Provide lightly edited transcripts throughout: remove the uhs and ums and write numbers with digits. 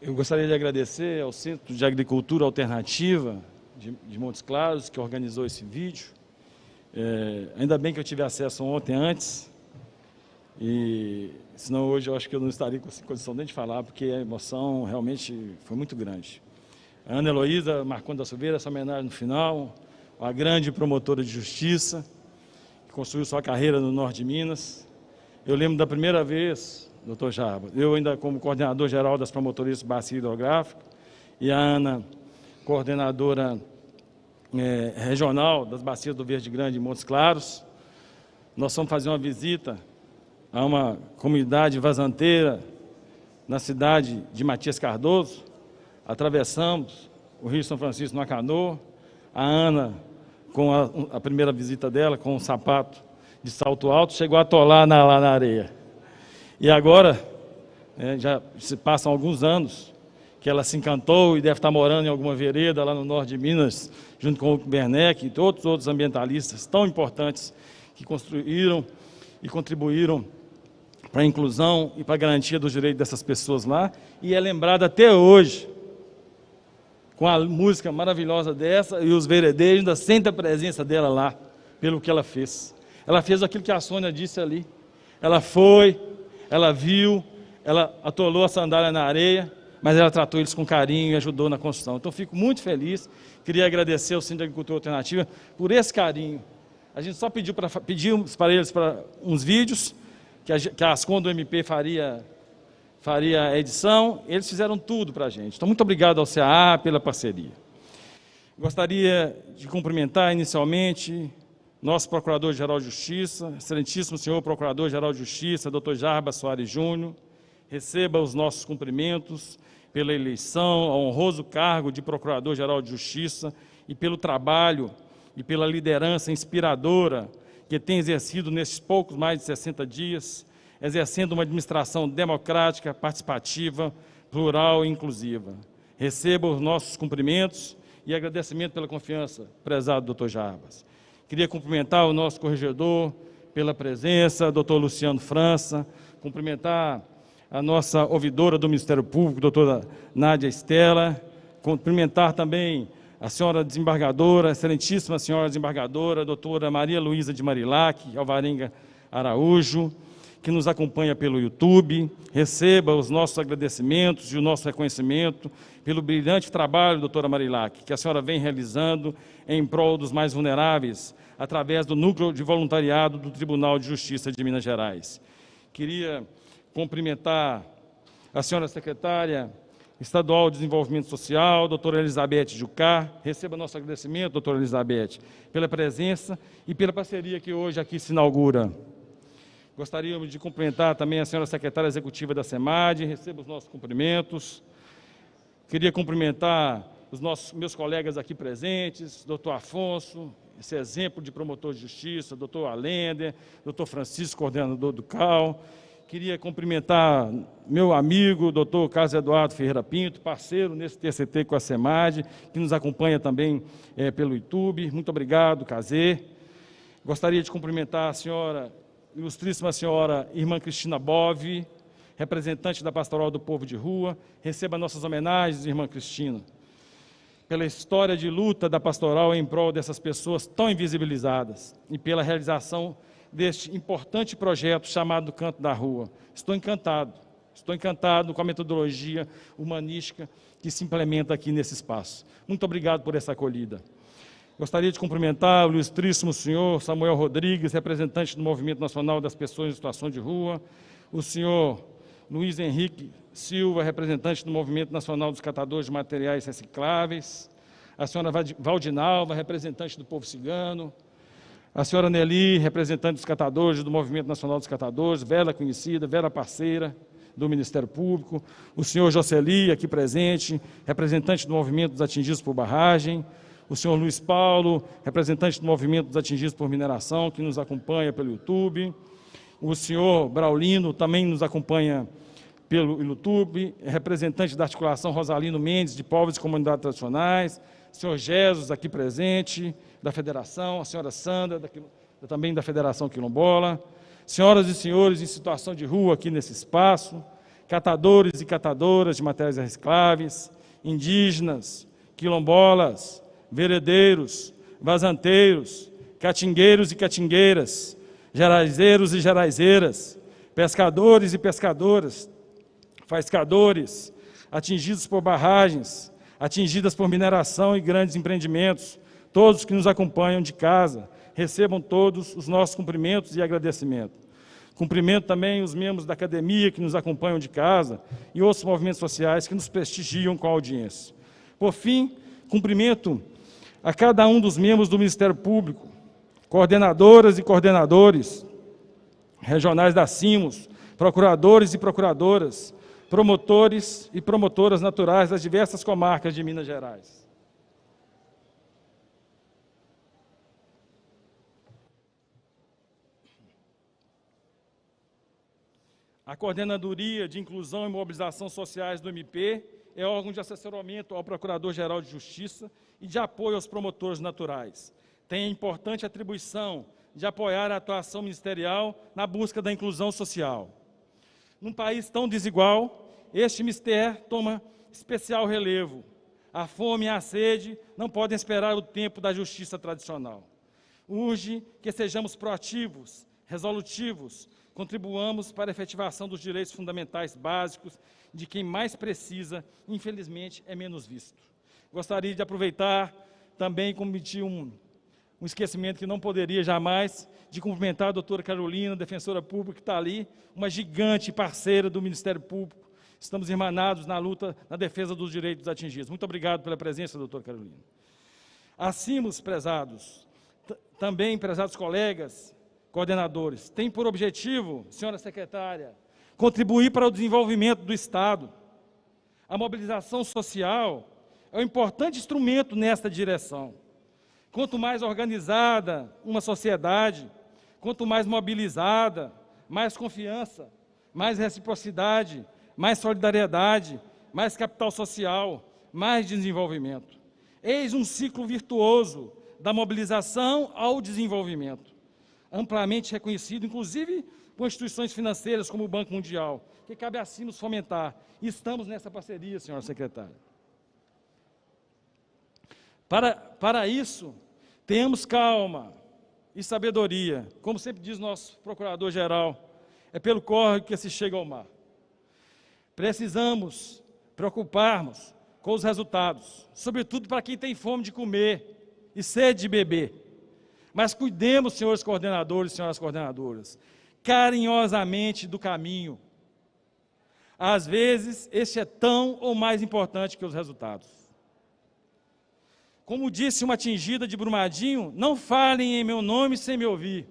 Eu gostaria de agradecer ao Centro de Agricultura Alternativa de Montes Claros, que organizou esse vídeo. Ainda bem que eu tive acesso ontem antes, e senão hoje eu acho que eu não estaria com condição nem de falar, porque a emoção realmente foi muito grande. A Ana Heloísa Marcondes da Silveira, essa homenagem no final, uma grande promotora de justiça, que construiu sua carreira no norte de Minas. Eu lembro da primeira vez, doutor Jarbas, eu ainda como coordenador geral das promotorias de bacia hidrográfica, e a Ana, coordenadora regional das bacias do Verde Grande e Montes Claros. Nós fomos fazer uma visita a uma comunidade vazanteira na cidade de Matias Cardoso. Atravessamos o Rio São Francisco numa canoa. A Ana, com a primeira visita dela, com um sapato de salto alto, chegou a atolar lá na areia. E agora, já se passam alguns anos, que ela se encantou e deve estar morando em alguma vereda lá no norte de Minas, junto com o Werneck e todos os outros ambientalistas tão importantes que construíram e contribuíram para a inclusão e para a garantia dos direitos dessas pessoas lá, e é lembrada até hoje, com a música maravilhosa dessa, e os veredeiros ainda sentem a presença dela lá, pelo que ela fez. Ela fez aquilo que a Sônia disse ali. Ela foi, ela viu, ela atolou a sandália na areia, mas ela tratou eles com carinho e ajudou na construção. Então, fico muito feliz. Queria agradecer ao Centro de Agricultura Alternativa por esse carinho. A gente só pedimos para eles uns vídeos, que a Ascom do MP faria a edição. Eles fizeram tudo para a gente. Então, muito obrigado ao CAA pela parceria. Gostaria de cumprimentar inicialmente nosso Procurador-Geral de Justiça, excelentíssimo senhor Procurador-Geral de Justiça, Dr. Jarbas Soares Júnior. Receba os nossos cumprimentos pela eleição ao honroso cargo de Procurador-Geral de Justiça e pelo trabalho e pela liderança inspiradora que tem exercido nesses poucos mais de 60 dias, exercendo uma administração democrática, participativa, plural e inclusiva. Receba os nossos cumprimentos e agradecimento pela confiança, prezado doutor Jarbas. Queria cumprimentar o nosso corregedor pela presença, doutor Luciano França, cumprimentar a nossa ouvidora do Ministério Público, doutora Nádia Estela, cumprimentar também a senhora desembargadora, excelentíssima senhora desembargadora, doutora Maria Luísa de Marilac, Alvarenga Araújo, que nos acompanha pelo YouTube. Receba os nossos agradecimentos e o nosso reconhecimento pelo brilhante trabalho, doutora Marilac, que a senhora vem realizando em prol dos mais vulneráveis, através do Núcleo de Voluntariado do Tribunal de Justiça de Minas Gerais. Queria cumprimentar a senhora secretária estadual de Desenvolvimento Social, doutora Elizabeth Jucá. Receba nosso agradecimento, doutora Elizabeth, pela presença e pela parceria que hoje aqui se inaugura. Gostaríamos de cumprimentar também a senhora secretária executiva da SEMAD. Receba os nossos cumprimentos. Queria cumprimentar os meus colegas aqui presentes, doutor Afonso, esse exemplo de promotor de justiça, doutor Allender, doutor Francisco, coordenador do CAL. Queria cumprimentar meu amigo, doutor Carlos Eduardo Ferreira Pinto, parceiro nesse TCT com a SEMAD, que nos acompanha também pelo YouTube. Muito obrigado, Cazê. Gostaria de cumprimentar a senhora, ilustríssima senhora Irmã Cristina Bove, representante da Pastoral do Povo de Rua. Receba nossas homenagens, Irmã Cristina, pela história de luta da pastoral em prol dessas pessoas tão invisibilizadas e pela realização deste importante projeto chamado Canto da Rua. Estou encantado com a metodologia humanística que se implementa aqui nesse espaço. Muito obrigado por essa acolhida. Gostaria de cumprimentar o ilustríssimo senhor Samuel Rodrigues, representante do Movimento Nacional das Pessoas em Situação de Rua, o senhor Luiz Henrique Silva, representante do Movimento Nacional dos Catadores de Materiais Recicláveis, a senhora Valdinalva, representante do povo cigano, a senhora Nelly, representante dos catadores do Movimento Nacional dos Catadores, velha conhecida, velha parceira do Ministério Público, o senhor Jocely, aqui presente, representante do Movimento dos Atingidos por Barragem, o senhor Luiz Paulo, representante do Movimento dos Atingidos por Mineração, que nos acompanha pelo YouTube, o senhor Braulino também nos acompanha pelo YouTube, representante da articulação Rosalino Mendes, de Povos e Comunidades Tradicionais, o senhor Jesus, aqui presente, da Federação, a senhora Sandra, também da Federação Quilombola, senhoras e senhores em situação de rua aqui nesse espaço, catadores e catadoras de materiais recicláveis, indígenas, quilombolas, veredeiros, vazanteiros, catingueiros e catingueiras, geraizeiros e geraizeiras, pescadores e pescadoras, faiscadores, atingidos por barragens, atingidas por mineração e grandes empreendimentos, todos que nos acompanham de casa, recebam todos os nossos cumprimentos e agradecimento. Cumprimento também os membros da academia que nos acompanham de casa e outros movimentos sociais que nos prestigiam com a audiência. Por fim, cumprimento a cada um dos membros do Ministério Público, coordenadoras e coordenadores regionais da CIMOS, procuradores e procuradoras, promotores e promotoras naturais das diversas comarcas de Minas Gerais. A Coordenadoria de Inclusão e Mobilização Sociais do MP é órgão de assessoramento ao Procurador-Geral de Justiça e de apoio aos promotores naturais. Tem a importante atribuição de apoiar a atuação ministerial na busca da inclusão social. Num país tão desigual, este mistério toma especial relevo. A fome e a sede não podem esperar o tempo da justiça tradicional. Urge que sejamos proativos, resolutivos, contribuamos para a efetivação dos direitos fundamentais básicos de quem mais precisa, infelizmente, é menos visto. Gostaria de aproveitar também e cometer um esquecimento que não poderia jamais, de cumprimentar a doutora Carolina, defensora pública, que está ali, uma gigante parceira do Ministério Público. Estamos irmanados na luta, na defesa dos direitos dos atingidos. Muito obrigado pela presença, doutora Carolina. Assim, prezados, também prezados colegas, coordenadores, tem por objetivo, senhora secretária, contribuir para o desenvolvimento do Estado. A mobilização social é um importante instrumento nesta direção. Quanto mais organizada uma sociedade, quanto mais mobilizada, mais confiança, mais reciprocidade, mais solidariedade, mais capital social, mais desenvolvimento. Eis um ciclo virtuoso da mobilização ao desenvolvimento, amplamente reconhecido, inclusive por instituições financeiras como o Banco Mundial, que cabe assim nos fomentar. E estamos nessa parceria, senhora secretária. Para isso, tenhamos calma e sabedoria. Como sempre diz nosso procurador-geral, é pelo córrego que se chega ao mar. Precisamos preocuparmos com os resultados, sobretudo para quem tem fome de comer e sede de beber. Mas cuidemos, senhores coordenadores e senhoras coordenadoras, carinhosamente do caminho. Às vezes, este é tão ou mais importante que os resultados. Como disse uma atingida de Brumadinho, não falem em meu nome sem me ouvir.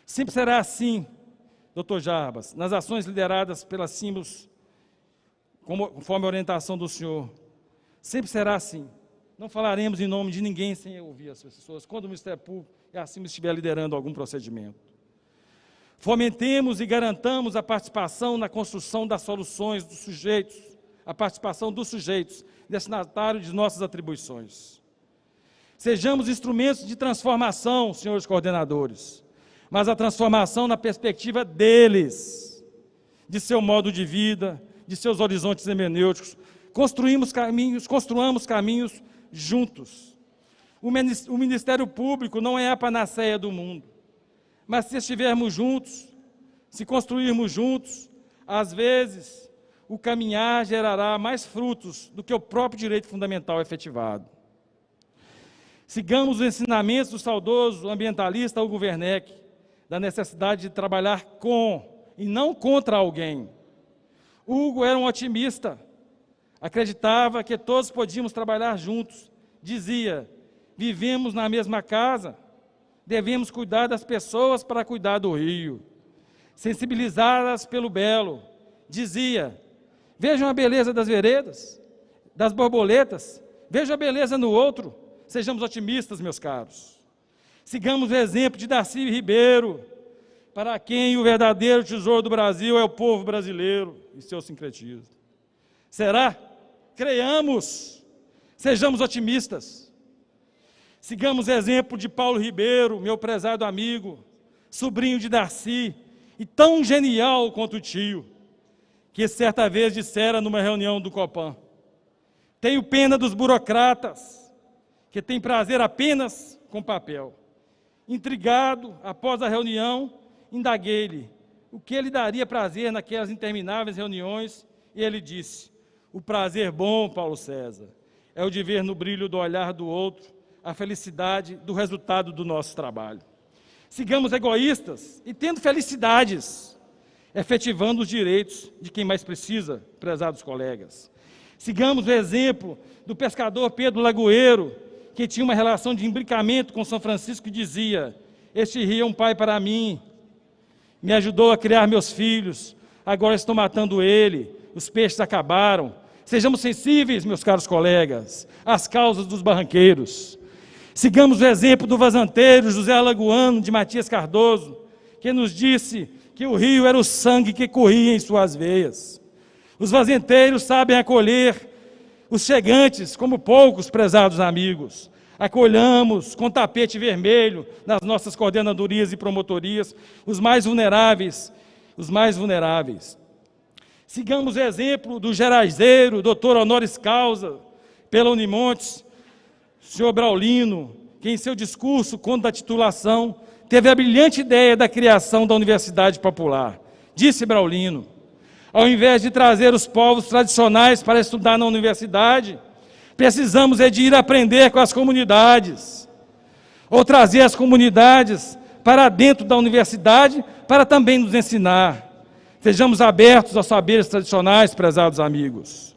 Sempre será assim, doutor Jarbas, nas ações lideradas pela CIMOS, conforme a orientação do senhor. Sempre será assim. Não falaremos em nome de ninguém sem ouvir as pessoas, quando o Ministério Público e a CIMOS estiver liderando algum procedimento. Fomentemos e garantamos a participação na construção das soluções dos sujeitos, a participação dos sujeitos, destinatários de nossas atribuições. Sejamos instrumentos de transformação, senhores coordenadores, mas a transformação na perspectiva deles, de seu modo de vida, de seus horizontes hermenêuticos. Construamos caminhos juntos. O Ministério Público não é a panaceia do mundo, mas se estivermos juntos, se construirmos juntos, às vezes o caminhar gerará mais frutos do que o próprio direito fundamental efetivado. Sigamos os ensinamentos do saudoso ambientalista Hugo Werneck, da necessidade de trabalhar com e não contra alguém. Hugo era um otimista, acreditava que todos podíamos trabalhar juntos. Dizia, vivemos na mesma casa, devemos cuidar das pessoas para cuidar do rio. Sensibilizá-las pelo belo. Dizia, vejam a beleza das veredas, das borboletas, vejam a beleza no outro. Sejamos otimistas, meus caros. Sigamos o exemplo de Darcy Ribeiro, para quem o verdadeiro tesouro do Brasil é o povo brasileiro e seu sincretismo. Será? Creiamos, sejamos otimistas. Sigamos o exemplo de Paulo Ribeiro, meu prezado amigo, sobrinho de Darcy, e tão genial quanto o tio. que certa vez dissera numa reunião do Copan: tenho pena dos burocratas, que têm prazer apenas com papel. Intrigado, após a reunião, indaguei-lhe o que lhe daria prazer naquelas intermináveis reuniões, e ele disse: o prazer bom, Paulo César, é o de ver no brilho do olhar do outro a felicidade do resultado do nosso trabalho. Sigamos egoístas e tendo felicidades, efetivando os direitos de quem mais precisa, prezados colegas. Sigamos o exemplo do pescador Pedro Lagoeiro, que tinha uma relação de imbricamento com São Francisco e dizia: este rio é um pai para mim, me ajudou a criar meus filhos, agora estou matando ele, os peixes acabaram. Sejamos sensíveis, meus caros colegas, às causas dos barranqueiros. Sigamos o exemplo do vazanteiro José Alagoano de Matias Cardoso, que nos disse que o rio era o sangue que corria em suas veias. Os vazanteiros sabem acolher os chegantes como poucos, prezados amigos. Acolhamos com tapete vermelho nas nossas coordenadorias e promotorias os mais vulneráveis, Sigamos o exemplo do geraizeiro, doutor honoris causa, pela Unimontes, senhor Braulino, que em seu discurso, quando da titulação, teve a brilhante ideia da criação da Universidade Popular. Disse Braulino: ao invés de trazer os povos tradicionais para estudar na universidade, precisamos de ir aprender com as comunidades, ou trazer as comunidades para dentro da universidade para também nos ensinar. Sejamos abertos aos saberes tradicionais, prezados amigos.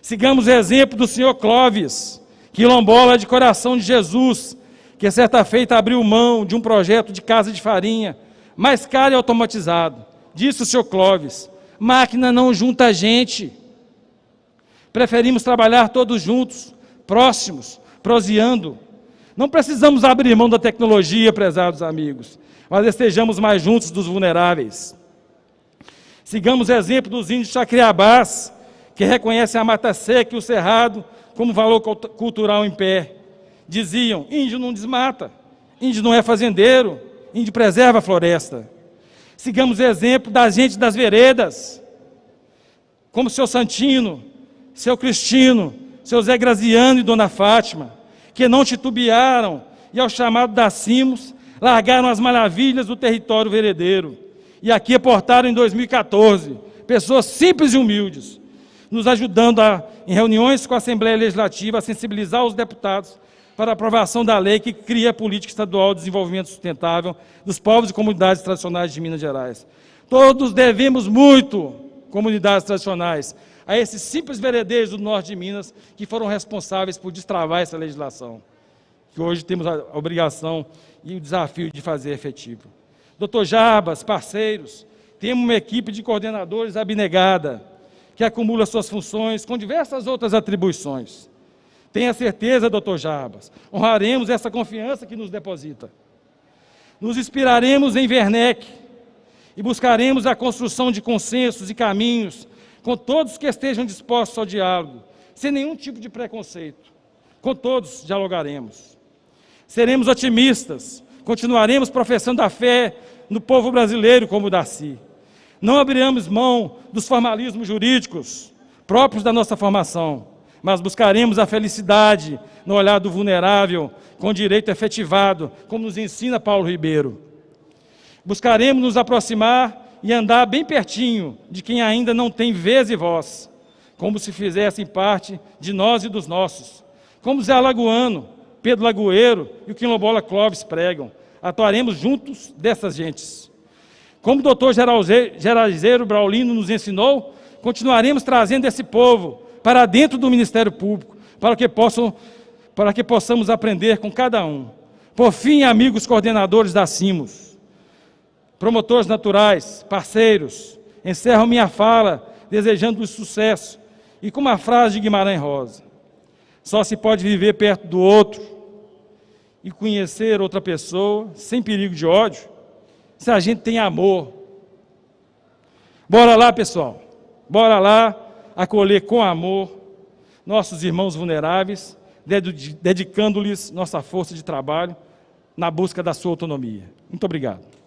Sigamos o exemplo do senhor Clóvis, quilombola de Coração de Jesus, que certa feita abriu mão de um projeto de casa de farinha, mais caro e automatizado. Disse o senhor Clóvis: máquina não junta a gente. Preferimos trabalhar todos juntos, próximos, proseando. Não precisamos abrir mão da tecnologia, prezados amigos, mas estejamos mais juntos dos vulneráveis. Sigamos o exemplo dos índios Chacriabás, que reconhecem a mata seca e o cerrado como valor cultural em pé. Diziam: índio não desmata, índio não é fazendeiro, índio preserva a floresta. Sigamos o exemplo da gente das veredas, como seu Santino, seu Cristino, seu Zé Graziano e Dona Fátima, que não titubearam e, ao chamado da Cimos, largaram as maravilhas do território veredeiro. E aqui aportaram em 2014 pessoas simples e humildes, nos ajudando em reuniões com a Assembleia Legislativa a sensibilizar os deputados para a aprovação da lei que cria a Política Estadual de Desenvolvimento Sustentável dos povos e comunidades tradicionais de Minas Gerais. Todos devemos muito, comunidades tradicionais, a esses simples veredeiros do norte de Minas que foram responsáveis por destravar essa legislação, que hoje temos a obrigação e o desafio de fazer efetivo. Doutor Jarbas, parceiros, temos uma equipe de coordenadores abnegada, que acumula suas funções com diversas outras atribuições. Tenha certeza, doutor Jarbas, honraremos essa confiança que nos deposita. Nos inspiraremos em Werneck e buscaremos a construção de consensos e caminhos com todos que estejam dispostos ao diálogo, sem nenhum tipo de preconceito. Com todos dialogaremos. Seremos otimistas, continuaremos professando a fé no povo brasileiro como o Darcy. Não abriremos mão dos formalismos jurídicos próprios da nossa formação, mas buscaremos a felicidade no olhar do vulnerável, com direito efetivado, como nos ensina Paulo Ribeiro. Buscaremos nos aproximar e andar bem pertinho de quem ainda não tem vez e voz, como se fizessem parte de nós e dos nossos. Como Zé Alagoano, Pedro Lagoeiro e o quilombola Clóvis pregam, atuaremos juntos dessas gentes. Como o doutor geraizeiro Braulino nos ensinou, continuaremos trazendo esse povo para dentro do Ministério Público, para que possamos aprender com cada um. Por fim, amigos coordenadores da Cimos, promotores naturais, parceiros, encerro minha fala desejando-lhes sucesso e com uma frase de Guimarães Rosa: só se pode viver perto do outro e conhecer outra pessoa sem perigo de ódio se a gente tem amor. Bora lá, pessoal, bora lá acolher com amor nossos irmãos vulneráveis, dedicando-lhes nossa força de trabalho na busca da sua autonomia. Muito obrigado.